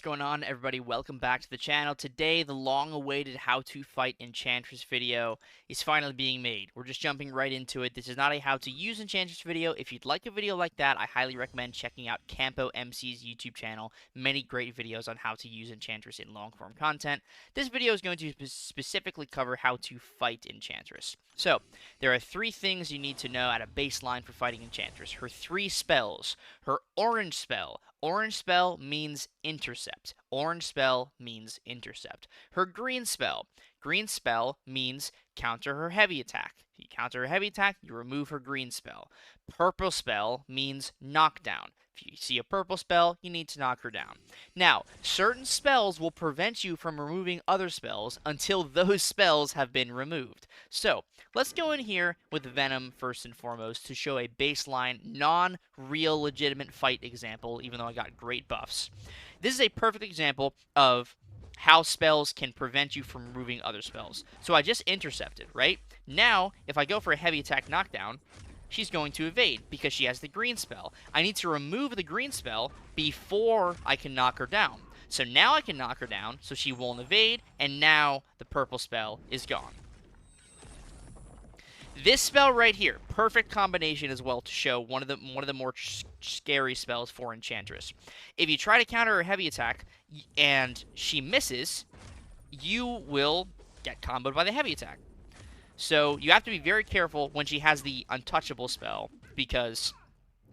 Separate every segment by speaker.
Speaker 1: going on, everybody? Welcome back to the channel. Today, the long-awaited how to fight Enchantress video is finally being made. We're just jumping right into it. This is not a how to use Enchantress video. If you'd like a video like that, I highly recommend checking out Campo MC's YouTube channel. Many great videos on how to use Enchantress in long-form content. This video is going to specifically cover how to fight Enchantress. So, there are 3 things you need to know at a baseline for fighting Enchantress. Her 3 spells. Her orange spell. Orange spell means intercept. Orange spell means intercept. Her green spell. Green spell means counter her heavy attack. If you counter her heavy attack, you remove her green spell. Purple spell means knockdown. If you see a purple spell, you need to knock her down. Now, certain spells will prevent you from removing other spells until those spells have been removed. So, let's go in here with Venom first and foremost to show a baseline, non-real legitimate fight example, even though I got great buffs. This is a perfect example of how spells can prevent you from removing other spells. So I just intercepted, right? Now, if I go for a heavy attack knockdown, she's going to evade because she has the green spell. I need to remove the green spell before I can knock her down. So now I can knock her down, so she won't evade, and now the purple spell is gone. This spell right here, perfect combination as well to show one of the more scary spells for Enchantress. If you try to counter her heavy attack and she misses, you will get comboed by the heavy attack. So you have to be very careful when she has the untouchable spell, because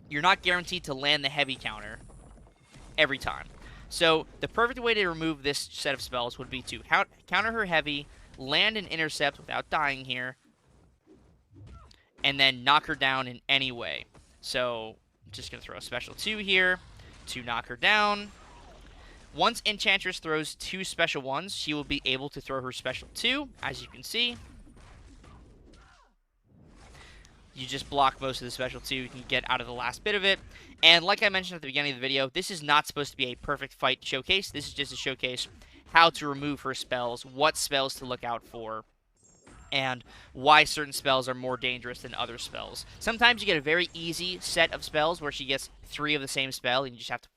Speaker 1: you're not guaranteed to land the heavy counter every time. So the perfect way to remove this set of spells would be to counter her heavy, land an intercept without dying here, and then knock her down in any way. So I'm just going to throw a special 2 here to knock her down. Once Enchantress throws 2 special 1s, she will be able to throw her special 2, as you can see. You just block most of the special 2, you can get out of the last bit of it. And like I mentioned at the beginning of the video, this is not supposed to be a perfect fight showcase. This is just a showcase how to remove her spells, what spells to look out for, and why certain spells are more dangerous than other spells. Sometimes you get a very easy set of spells where she gets 3 of the same spell and you just have to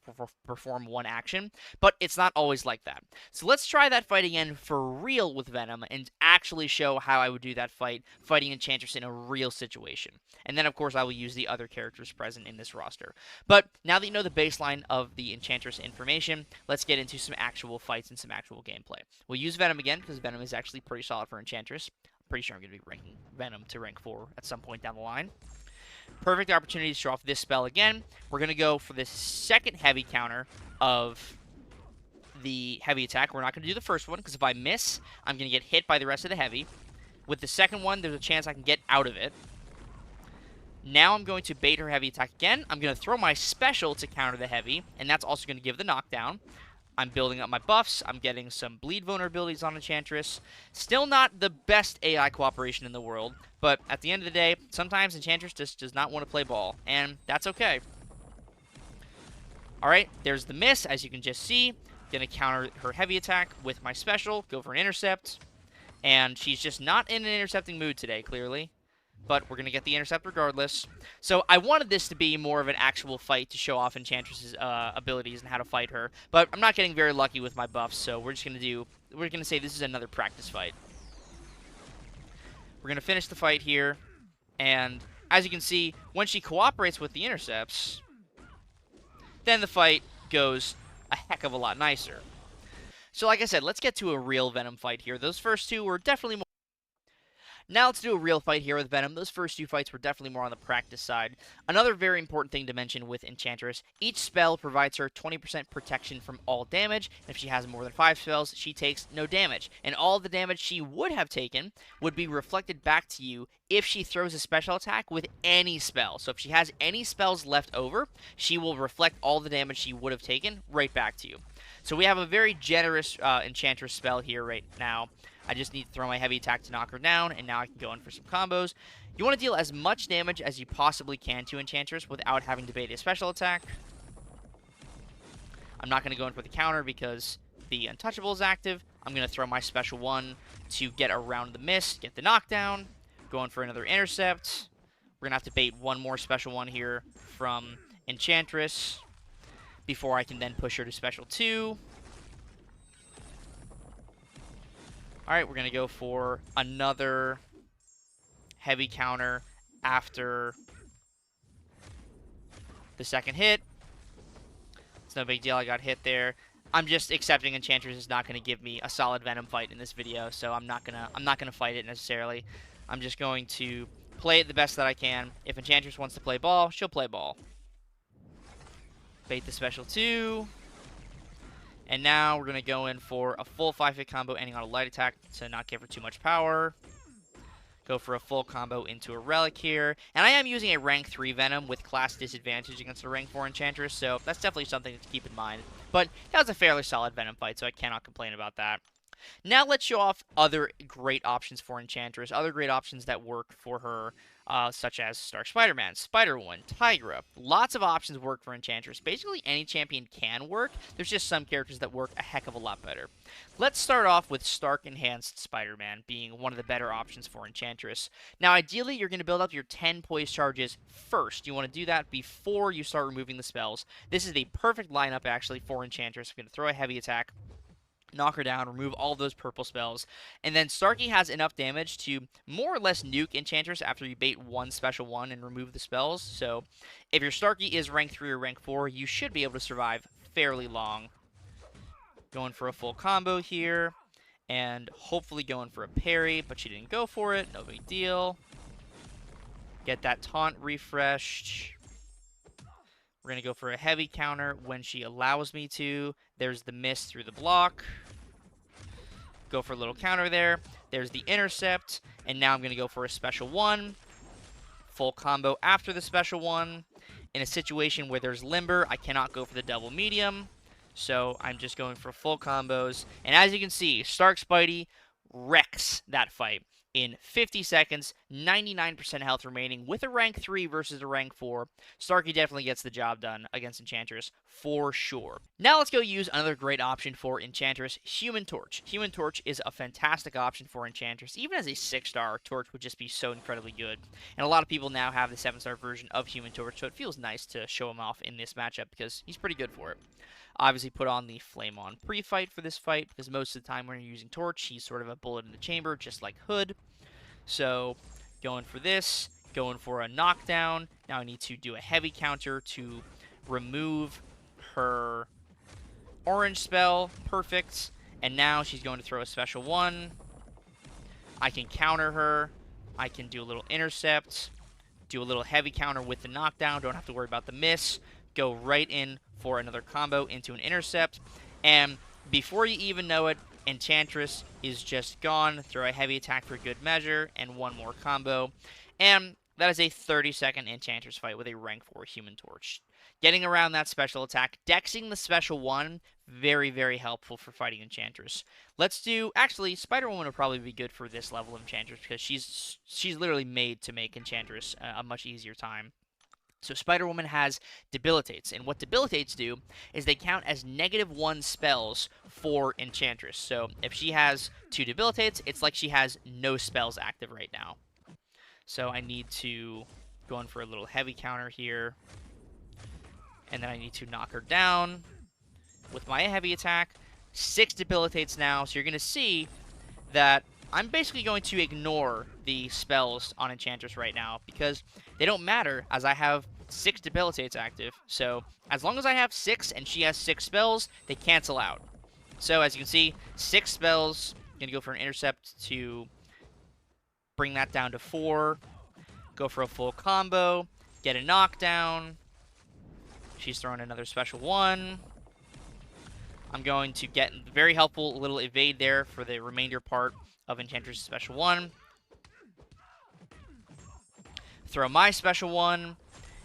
Speaker 1: perform 1 action, but it's not always like that. So let's try that fight again for real with Venom and actually show how I would do that fight, fighting Enchantress in a real situation. And then, of course, I will use the other characters present in this roster. But now that you know the baseline of the Enchantress information, let's get into some actual fights and some actual gameplay. We'll use Venom again, because Venom is actually pretty solid for Enchantress. Pretty sure I'm going to be ranking Venom to rank 4 at some point down the line. Perfect opportunity to show off this spell again. We're going to go for this second heavy counter of the heavy attack. We're not going to do the first one, because if I miss, I'm going to get hit by the rest of the heavy. With the second one, there's a chance I can get out of it. Now I'm going to bait her heavy attack again. I'm going to throw my special to counter the heavy, and that's also going to give the knockdown. I'm building up my buffs. I'm getting some bleed vulnerabilities on Enchantress. Still not the best AI cooperation in the world, but at the end of the day, sometimes Enchantress just does not want to play ball, and that's okay. Alright, there's the miss, as you can just see. Gonna counter her heavy attack with my special, go for an intercept, and she's just not in an intercepting mood today, clearly. But we're going to get the intercept regardless. So I wanted this to be more of an actual fight to show off Enchantress's abilities and how to fight her. But I'm not getting very lucky with my buffs, so we're going to say this is another practice fight. We're going to finish the fight here. And as you can see, when she cooperates with the intercepts, then the fight goes a heck of a lot nicer. So like I said, let's get to a real Venom fight here. Those first 2 were definitely more... Now let's do a real fight here with Venom. Those first 2 fights were definitely more on the practice side. Another very important thing to mention with Enchantress, each spell provides her 20% protection from all damage, and if she has more than 5 spells, she takes no damage. And all the damage she would have taken would be reflected back to you if she throws a special attack with any spell. So if she has any spells left over, she will reflect all the damage she would have taken right back to you. So we have a very generous Enchantress spell here right now. I just need to throw my heavy attack to knock her down, and now I can go in for some combos. You want to deal as much damage as you possibly can to Enchantress without having to bait a special attack. I'm not going to go in for the counter because the Untouchable is active. I'm going to throw my special 1 to get around the miss, get the knockdown, go in for another intercept. We're going to have to bait 1 more special 1 here. from. Enchantress before I can then push her to special 2. Alright, we're going to go for another heavy counter after the second hit. It's no big deal, I got hit there. I'm just accepting Enchantress is not going to give me a solid Venom fight in this video, so I'm not gonna fight it necessarily. I'm just going to play it the best that I can. If Enchantress wants to play ball, she'll play ball. Bait the special 2. And now we're going to go in for a full 5-hit combo ending on a light attack to not give her too much power. Go for a full combo into a Relic here. And I am using a rank 3 Venom with class disadvantage against a rank 4 Enchantress, so that's definitely something to keep in mind. But that was a fairly solid Venom fight, so I cannot complain about that. Now let's show off other great options for Enchantress, other great options that work for her, such as Stark Spider-Man, Spiderwoman, Tigra. Lots of options work for Enchantress. Basically, any champion can work. There's just some characters that work a heck of a lot better. Let's start off with Stark Enhanced Spider-Man being one of the better options for Enchantress. Now, ideally, you're going to build up your 10 poise charges first. You want to do that before you start removing the spells. This is the perfect lineup, actually, for Enchantress. I'm going to throw a heavy attack, knock her down, remove all those purple spells, and then Starky has enough damage to more or less nuke Enchantress after you bait one special 1 and remove the spells. So if your Starky is rank 3 or rank 4, you should be able to survive fairly long. Going for a full combo here, and hopefully going for a parry, but she didn't go for it. No big deal. Get that taunt refreshed. We're going to go for a heavy counter when she allows me to. There's the miss through the block. Go for a little counter there. There's the intercept. And now I'm going to go for a special 1. Full combo after the special 1. In a situation where there's limber, I cannot go for the double medium. So I'm just going for full combos. And as you can see, Stark Spidey wrecks that fight. In 50 seconds, 99% health remaining with a rank 3 versus a rank 4. Starky definitely gets the job done against Enchantress for sure. Now let's go use another great option for Enchantress, Human Torch. Human Torch is a fantastic option for Enchantress. Even as a 6-star, Torch would just be so incredibly good. And a lot of people now have the 7-star version of Human Torch, so it feels nice to show him off in this matchup because he's pretty good for it. Obviously put on the Flame On pre-fight for this fight, because most of the time when you're using Torch, he's sort of a bullet in the chamber, just like Hood. So, going for this, going for a knockdown. Now I need to do a heavy counter to remove her orange spell. Perfect. And now she's going to throw a special 1. I can counter her. I can do a little intercept. Do a little heavy counter with the knockdown. Don't have to worry about the miss. Go right in for another combo into an intercept. And before you even know it, Enchantress is just gone. Throw a heavy attack for good measure, and one more combo. And that is a 30-second Enchantress fight with a rank 4 Human Torch. Getting around that special attack, dexing the special 1, very, very helpful for fighting Enchantress. Let's do, actually, Spider-Woman would probably be good for this level of Enchantress, because she's literally made to make Enchantress a much easier time. So Spider-Woman has Debilitates, and what Debilitates do is they count as -1 spells for Enchantress. So if she has 2 Debilitates, it's like she has no spells active right now. So I need to go in for a little heavy counter here, and then I need to knock her down with my heavy attack. 6 Debilitates now, so you're going to see that I'm basically going to ignore the spells on Enchantress right now, because they don't matter as I have 6 Debilitates active. So as long as I have 6 and she has 6 spells, they cancel out. So as you can see, 6 spells. I'm going to go for an intercept to bring that down to 4. Go for a full combo. Get a knockdown. She's throwing another special 1. I'm going to get very helpful little evade there for the remainder part of Enchantress' special 1. Throw my special 1.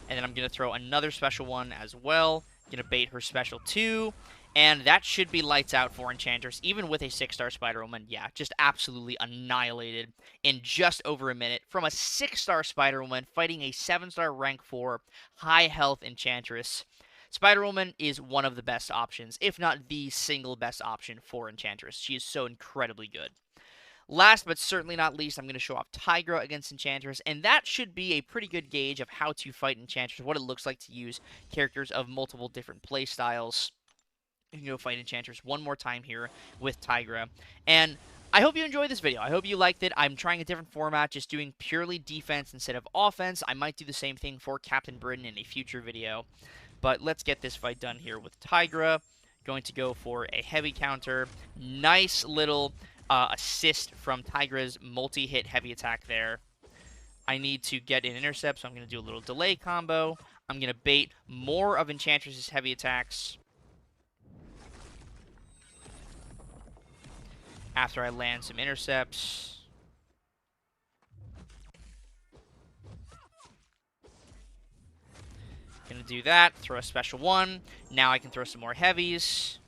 Speaker 1: And then I'm going to throw another special 1 as well. Going to bait her special 2. And that should be lights out for Enchantress, even with a 6-star Spider-Woman. Yeah, just absolutely annihilated in just over a minute. From a 6-star Spider-Woman fighting a 7-star rank 4 high health Enchantress. Spider-Woman is one of the best options, if not the single best option for Enchantress. She is so incredibly good. Last but certainly not least, I'm going to show off Tigra against Enchantress, and that should be a pretty good gauge of how to fight Enchantress, what it looks like to use characters of multiple different playstyles. You can go fight Enchantress one more time here with Tigra. And I hope you enjoyed this video. I hope you liked it. I'm trying a different format, just doing purely defense instead of offense. I might do the same thing for Captain Britain in a future video. But let's get this fight done here with Tigra. Going to go for a heavy counter. Nice little assist from Tigra's multi-hit heavy attack there. I need to get an intercept, so I'm going to do a little delay combo. I'm going to bait more of Enchantress's heavy attacks. After I land some intercepts. Gonna do that, throw a special one. Now I can throw some more heavies.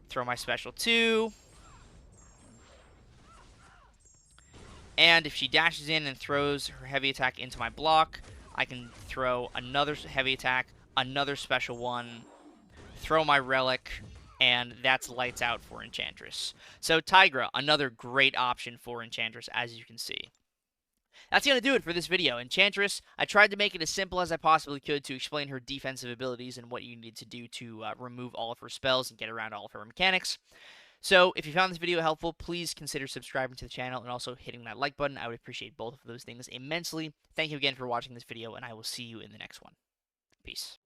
Speaker 1: Throw my special two. And if she dashes in and throws her heavy attack into my block, I can throw another heavy attack, another special one, throw my relic, and that's lights out for Enchantress. So Tigra, another great option for Enchantress, as you can see. That's going to do it for this video. Enchantress, I tried to make it as simple as I possibly could to explain her defensive abilities and what you need to do to remove all of her spells and get around all of her mechanics. So, if you found this video helpful, please consider subscribing to the channel and also hitting that like button. I would appreciate both of those things immensely. Thank you again for watching this video, and I will see you in the next one. Peace.